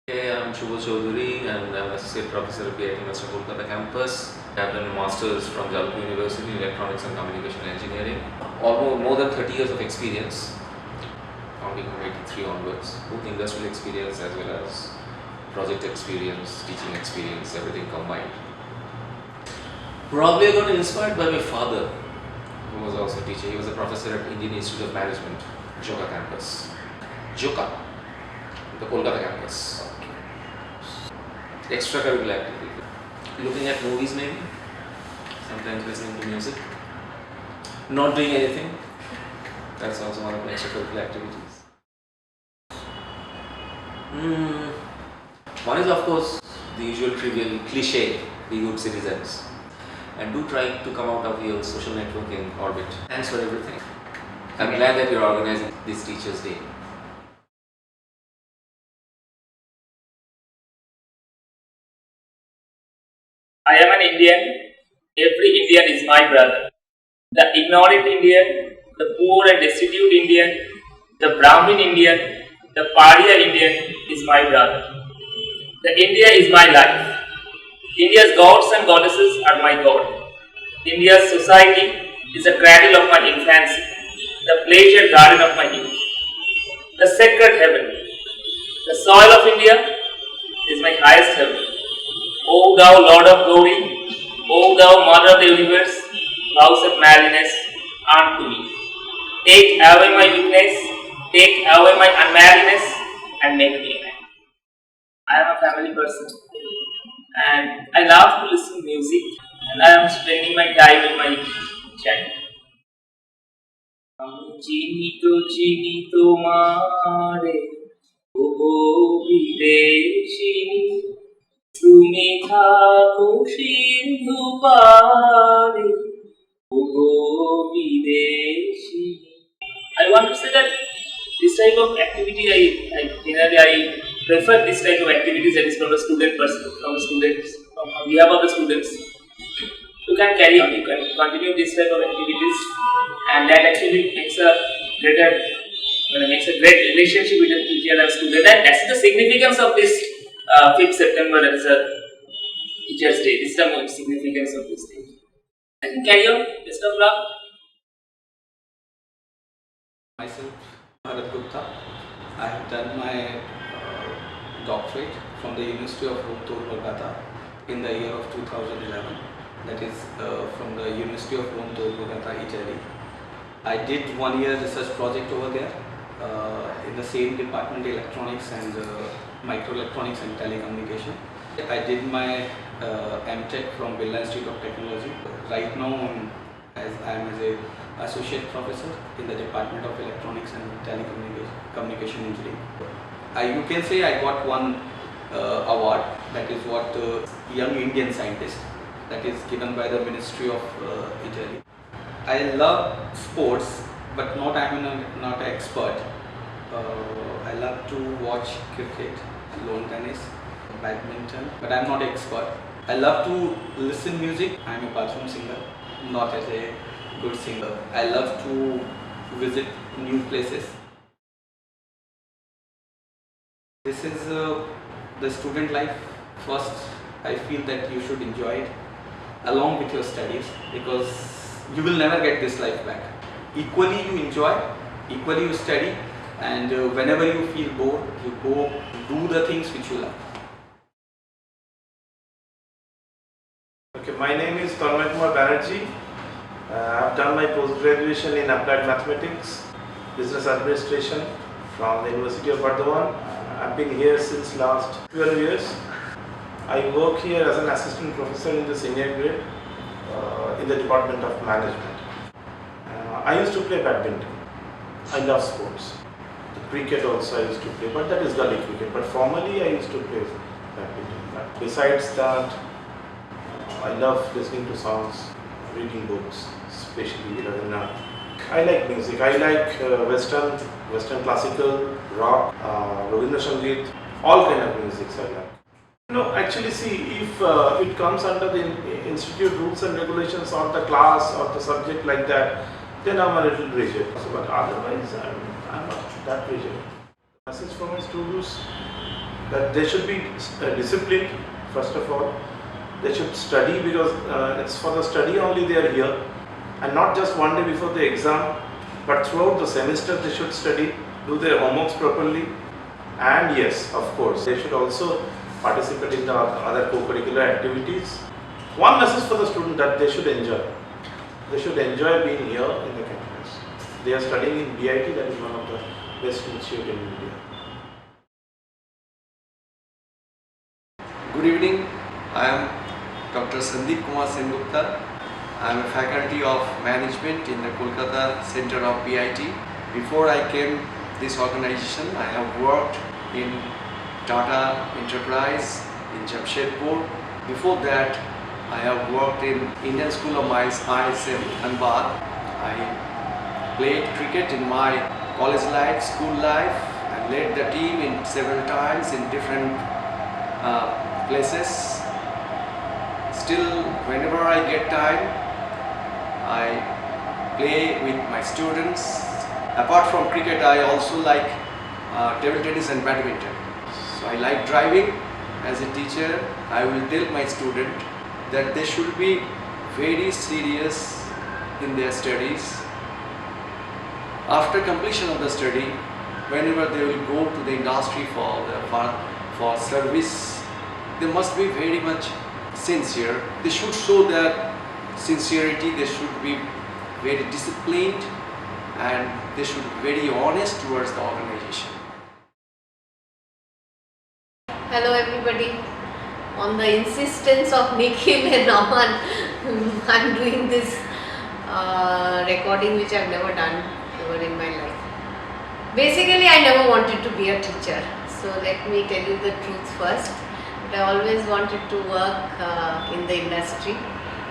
Hey, I'm Shubho Chaudhary and I'm Associate Professor at MESRA KOLKATA campus. I've done a Masters from Jalpu University in Electronics and Communication Engineering. Almost more than 30 years of experience, counting from 83 onwards, both industrial experience as well as project experience, teaching experience, everything combined. Probably I got inspired by my father, who was also a teacher. He was a professor at Indian Institute of Management, Joka campus. Joka, the Kolkata campus. Extracurricular activity. Looking at movies maybe, sometimes listening to music, not doing anything. That's also one of my extracurricular activities. One is of course the usual trivial cliche, be good citizens. And do try to come out of your social networking orbit. Thanks for everything. I'm glad that you're organizing this Teachers' Day. I am an Indian. Every Indian is my brother. The ignorant Indian, the poor and destitute Indian, the Brahmin Indian, the Pariah Indian is my brother. The India is my life. India's gods and goddesses are my God. India's society is the cradle of my infancy, the pleasure garden of my youth, the sacred heaven. The soil of India is my highest heaven. O thou Lord of glory, O thou Mother of the universe, vows of madness unto me. Take away my weakness, take away my unmarriedness, and make me a man. I am a family person, and I love to listen to music, and I am spending my time with my child. চিনি তোমারে ওগো বিদেশিনী তুমি থাকো সিন্ধু পারে ওগো বিদেশিনী। I want to say that this type of activity I generally I prefer this type of activities that is from the student person, from the students, on behalf of the students. You can carry on, you can continue this type of activities, and that actually makes a greater, makes a great relationship with the teacher and student, and that's the significance of this 5th September, that is a Teachers' Day. This is the most significance of this day. I can carry on. Best of luck. Myself, Gupta. I have done my doctorate from the University of KOLKATA in the year of 2011. That is from the University of KOLKATA, Italy. I did 1 year research project over there in the same department, electronics and microelectronics and telecommunication. I did my M.Tech from BIRLA Institute of Technology. Right now I am as a associate professor in the department of electronics and telecommunication engineering. You can say I got one award, that is what Young Indian Scientist, that is given by the Ministry of Italy. I love sports, but I am not an expert. I love to watch cricket, lawn tennis, badminton, but I am not an expert. I love to listen music. I am a bathroom singer, not as a good singer. I love to visit new places. This is the student life. First, I feel that you should enjoy it along with your studies, because you will never get this life back. Equally you enjoy, equally you study, and whenever you feel bored, you go do the things which you love. Okay, my name is Banerjee. I have done my post-graduation in Applied Mathematics, Business Administration from the University of Bardhaman. I have been here since last 12 years. I work here as an assistant professor in the senior grade in the Department of Management. I used to play badminton. I love sports. The cricket also I used to play, but that is gully cricket. But formally I used to play badminton. But besides that, I love listening to songs, reading books, especially Rabindranath. I like music. I like Western classical, rock, Rabindra Sangeet, all kind of music I like. No, actually see, if it comes under the institute rules and regulations or the class or the subject like that, then I'm a little rigid. But otherwise, I'm not that rigid. Message for my students, that they should be disciplined. First of all, they should study because it's for the study only they are here, and not just one day before the exam, but throughout the semester they should study, do their homeworks properly, and yes, of course, they should also participate in the other co-curricular activities. One message for the student that they should enjoy. They should enjoy being here in the campus. They are studying in BIT, that is one of the best institute in India. Good evening, I am Dr. Sandeep Kumar Sengupta. I am a faculty of management in the Kolkata Center of BIT. Before I came this organization, I have worked in Tata Enterprise in Jamshedpur. Before that, I have worked in Indian School of Mines ISM M.A.D. I played cricket in my college life, school life, and led the team in several times in different places. Still, whenever I get time, I play with my students. Apart from cricket, I also like table tennis and badminton. So I like driving. As a teacher, I will tell my student that they should be very serious in their studies. After completion of the study, whenever they will go to the industry for service, they must be very much sincere. They should show their sincerity, they should be very disciplined, and they should be very honest towards the organization. Hello everybody. On the insistence of Nikhil and Aman, I'm doing this recording which I've never done ever in my life. Basically, I never wanted to be a teacher. So let me tell you the truth first. But I always wanted to work in the industry.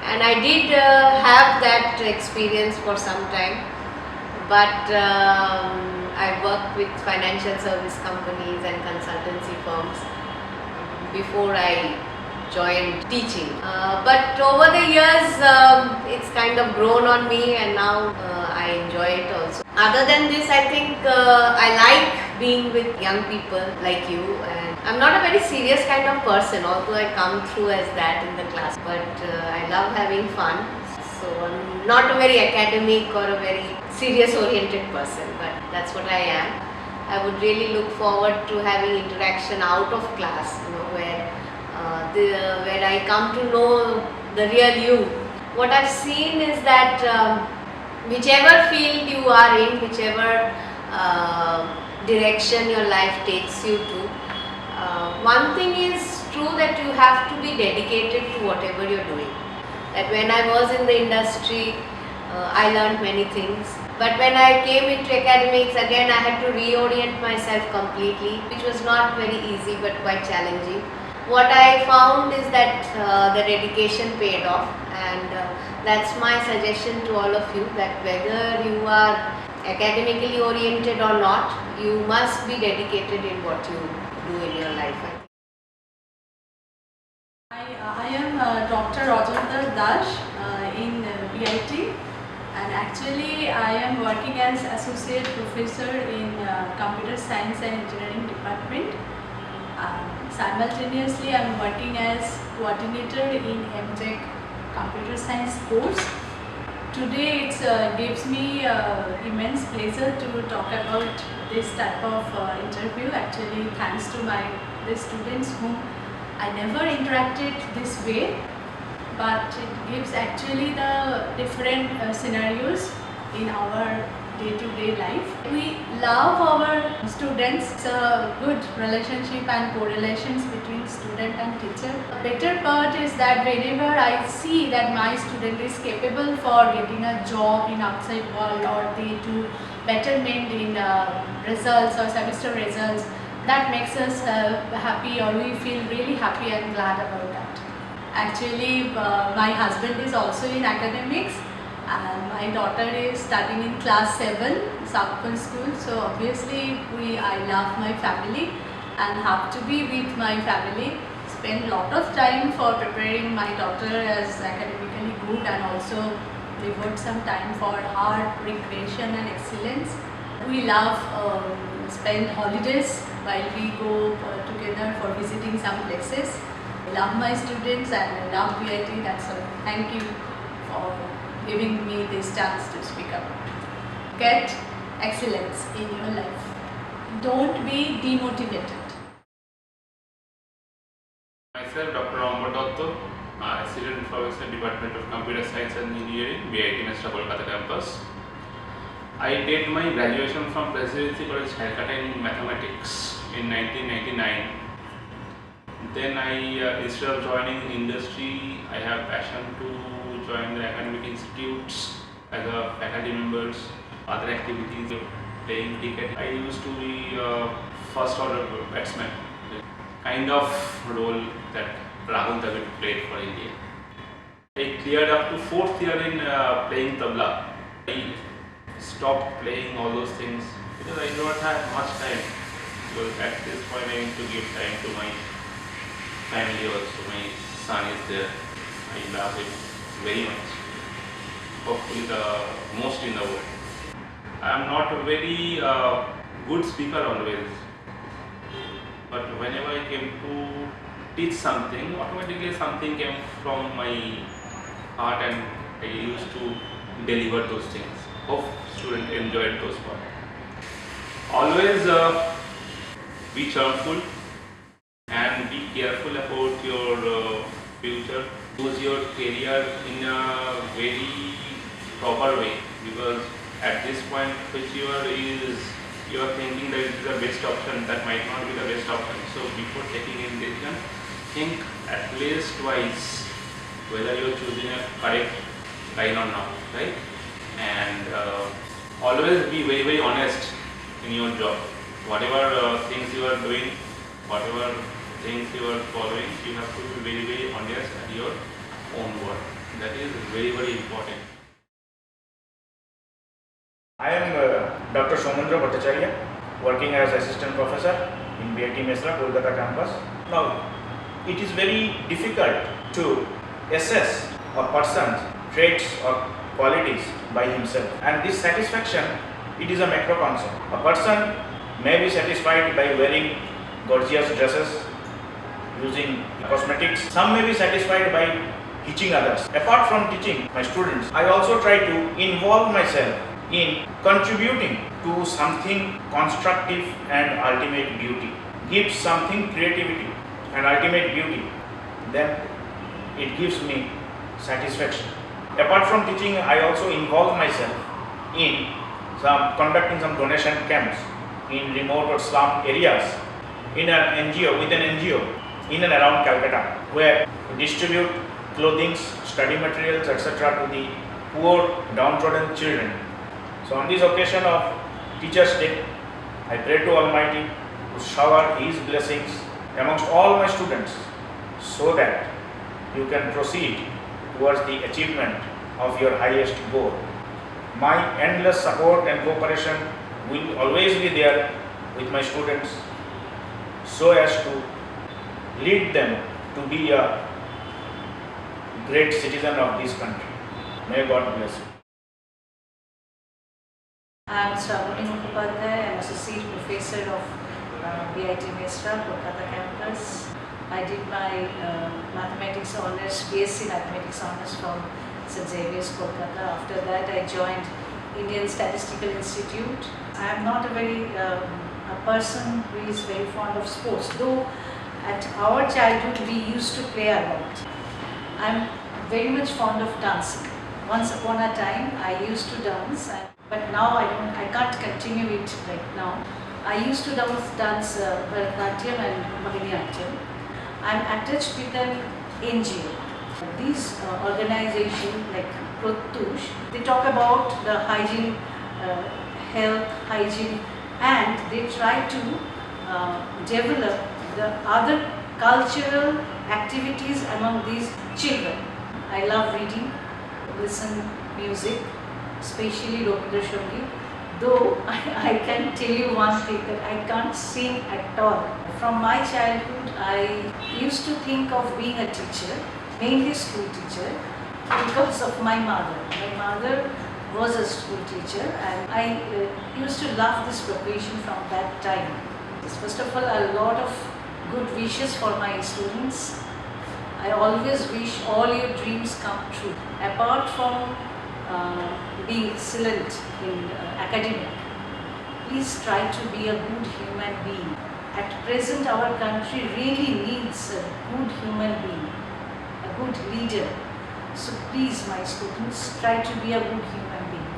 And I did have that experience for some time. But I worked with financial service companies and consultancy firms before I joined teaching. But over the years, it's kind of grown on me, and now I enjoy it also. Other than this, I think I like being with young people like you, and I'm not a very serious kind of person, although I come through as that in the class, but I love having fun. So I'm not a very academic or a very serious oriented person, but that's what I am. I would really look forward to having interaction out of class, where I come to know the real you. What I've seen is that whichever field you are in, whichever direction your life takes you to, one thing is true, that you have to be dedicated to whatever you're doing. That when I was in the industry, I learned many things. But when I came into academics, again I had to reorient myself completely, which was not very easy but quite challenging. What I found is that the dedication paid off, and that's my suggestion to all of you, that whether you are academically oriented or not, you must be dedicated in what you do in your life. I am Dr. Rajendra Dash in BIT, and actually I am working as Associate Professor in Computer Science and Engineering Department. Simultaneously I am working as Coordinator in M.A.D Computer Science course. Today it gives me immense pleasure to talk about this type of interview. Actually, thanks to the students whom I never interacted this way, but it gives actually the different scenarios in our day-to-day life. We love our students. It's a good relationship and correlations between student and teacher. The better part is that whenever I see that my student is capable for getting a job in outside world, or they do betterment in results or semester results, that makes us happy, or we feel really happy and glad about that. Actually, my husband is also in academics, and my daughter is studying in class 7 Southern School. So obviously I love my family and have to be with my family. Spend a lot of time for preparing my daughter as academically good, and also devote some time for her recreation and excellence. We love spend holidays while we go together for visiting some places. I love my students and I love BIT. That's all. Thank you for giving me this chance to speak up. Get excellence in your life. Don't be demotivated. Myself, Dr. M.A.D, Assistant Professor, Department of Computer Science and Engineering, BIT MESRA KOLKATA campus. I did my graduation from Presidency College, KOLKATA in Mathematics in 1999. Then instead of joining industry, I have passion to join the academic institutes as a faculty members, other activities, playing cricket. I used to be first order batsman, kind of role that Rahul Dravid played for India. I cleared up to 4th year in playing tabla. I stopped playing all those things because I don't have much time. Because at this point I need to give time to my family also. My son is there. I love him very much. Hopefully the most in the world. I am not a very good speaker always. But whenever I came to teach something, automatically something came from my heart and I used to deliver those things. Hope students enjoyed those parts. Always be cheerful and be careful about your future. Choose your career in a very proper way, because at this point which you are thinking that it is the best option, that might not be the best option. So before taking a decision, think at least twice whether you are choosing a correct line or not, right? And always be very, very honest in your job. Whatever things you are doing, whatever things you are following, you have to be very, very honest at your own work. That is very, very important. I am Dr. Somendra Bhattacharya, working as Assistant Professor in BIT MESRA KOLKATA campus. Now, it is very difficult to assess a person's traits or qualities by himself, and this satisfaction, it is a macro concept. A person may be satisfied by wearing gorgeous dresses, using cosmetics. Some may be satisfied by teaching others. Apart from teaching my students, I also try to involve myself in contributing to something constructive and ultimate beauty. Give something creativity and ultimate beauty, then it gives me satisfaction. Apart from teaching, I also involve myself in conducting some donation camps in remote or slum areas in an NGO, with an NGO in and around Calcutta, where we distribute clothing, study materials, etc. to the poor, downtrodden children. So on this occasion of Teachers' Day, I pray to Almighty to shower His blessings amongst all my students, so that you can proceed towards the achievement of your highest goal. My endless support and cooperation will always be there with my students, so as to lead them to be a great citizen of this country. May God bless you. I am Shravani Mukhopadhyay. I am Associate Professor of BIT MESRA KOLKATA campus. I did my Mathematics Honours, BSc Mathematics Honours from St. Xavier's, Kolkata. After that, I joined Indian Statistical Institute. I am not a person who is very fond of sports, though at our childhood we used to play a lot. I am very much fond of dancing. Once upon a time, I used to dance, but now I can't continue it right now. I used to dance Bharatanatyam and Mohiniyattam. I am attached with an NGO. These organizations like Prottush, they talk about the hygiene, health, hygiene, and they try to develop the other cultural activities among these children. I love reading, listen music, especially Rabindra Sangeet. Though I can tell you one thing, that I can't sing at all. From my childhood, I used to think of being a teacher, mainly school teacher, because of my mother. My mother was a school teacher, and I used to love this profession from that time. First of all, a lot of good wishes for my students. I always wish all your dreams come true. Apart from being excellent in academic, please try to be a good human being. At present, our country really needs a good human being, a good leader. So please, my students, try to be a good human being.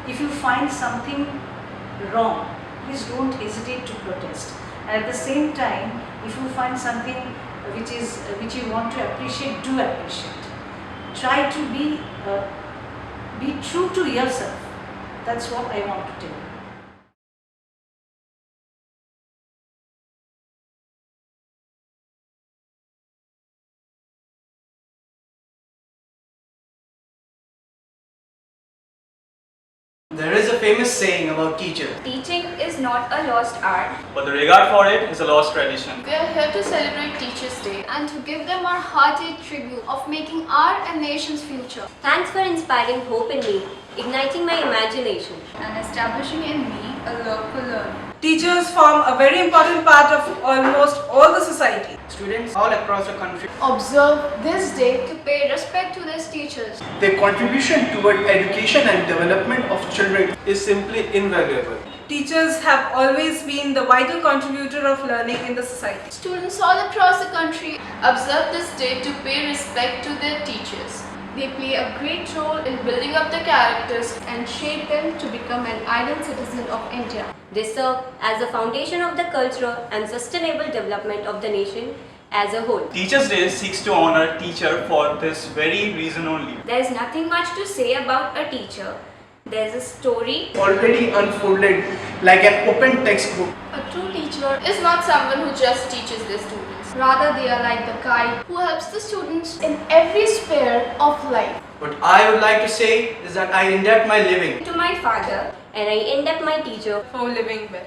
If you find something wrong, please don't hesitate to protest. And at the same time, if you find something which you want to appreciate, do appreciate. Try to be true to yourself. That's what I want to tell you. There is a famous saying about teachers. Teaching is not a lost art, But the regard for it is a lost tradition. we are here to celebrate Teachers' Day and to give them our hearty tribute of making our and nation's future Thanks for inspiring hope in me, igniting my imagination. and establishing in me a love for learning. Teachers form a very important part of almost all the society. Students all across the country, Observe this day to pay respect to these teachers. their contribution toward education and development of children is simply invaluable. Teachers have always been the vital contributor of learning in the society. Students all across the country observe this day to pay respect to their teachers. They play a great role in building up the characters and shape them to become an ideal citizen of India. They serve as the foundation of the cultural and sustainable development of the nation as a whole. Teachers' Day seeks to honor teacher for this very reason only. There is nothing much to say about a teacher. There is a story Already unfolded like an open textbook. A true teacher is not someone who just teaches their students. Rather, they are like the guide who helps the students in every sphere of life. What I would like to say is that I indebt my living to my father and I end up my teacher For living well.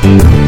you.